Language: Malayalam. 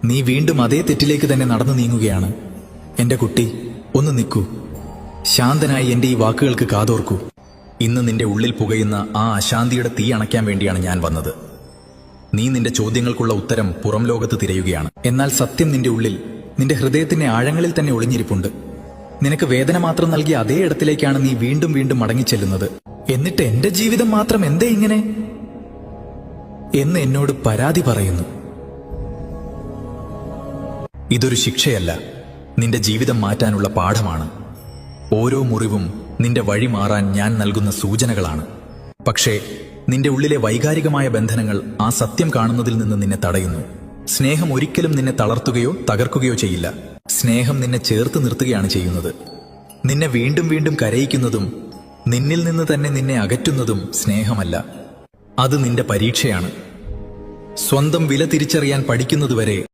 നീ വീണ്ടും അതേ തെറ്റിലേക്ക് തന്നെ നടന്നു നീങ്ങുകയാണ്. എന്റെ കുട്ടി, ഒന്ന് നിൽക്കൂ. ശാന്തനായി എന്റെ ഈ വാക്കുകൾക്ക് കാതോർക്കൂ. ഇന്ന് നിന്റെ ഉള്ളിൽ പുകയുന്ന ആ അശാന്തിയുടെ തീ അണയ്ക്കാൻ വേണ്ടിയാണ് ഞാൻ വന്നത്. നീ നിന്റെ ചോദ്യങ്ങൾക്കുള്ള ഉത്തരം പുറം ലോകത്ത് തിരയുകയാണ്. എന്നാൽ സത്യം നിന്റെ ഉള്ളിൽ, നിന്റെ ഹൃദയത്തിന്റെ ആഴങ്ങളിൽ തന്നെ ഒളിഞ്ഞിരിപ്പുണ്ട്. നിനക്ക് വേദന മാത്രം നൽകിയ അതേ ഇടത്തിലേക്കാണ് നീ വീണ്ടും വീണ്ടും മടങ്ങിച്ചെല്ലുന്നത്. എന്നിട്ട് എന്റെ ജീവിതം മാത്രം എന്തേ ഇങ്ങനെ എന്ന് എന്നോട് പരാതി പറയുന്നു. ഇതൊരു ശിക്ഷയല്ല, നിന്റെ ജീവിതം മാറ്റാനുള്ള പാഠമാണ്. ഓരോ മുറിവും നിന്റെ വഴി മാറാൻ ഞാൻ നൽകുന്ന സൂചനകളാണ്. പക്ഷേ നിന്റെ ഉള്ളിലെ വൈകാരികമായ ബന്ധനങ്ങൾ ആ സത്യം കാണുന്നതിൽ നിന്ന് നിന്നെ തടയുന്നു. സ്നേഹം ഒരിക്കലും നിന്നെ തളർത്തുകയോ തകർക്കുകയോ ചെയ്യില്ല. സ്നേഹം നിന്നെ ചേർത്ത് നിർത്തുകയാണ് ചെയ്യുന്നത്. നിന്നെ വീണ്ടും വീണ്ടും കരയിക്കുന്നതും നിന്നിൽ നിന്ന് തന്നെ നിന്നെ അകറ്റുന്നതും സ്നേഹമല്ല, അത് നിന്റെ പരീക്ഷയാണ്. സ്വന്തം വില തിരിച്ചറിയാൻ പഠിക്കുന്നതുവരെ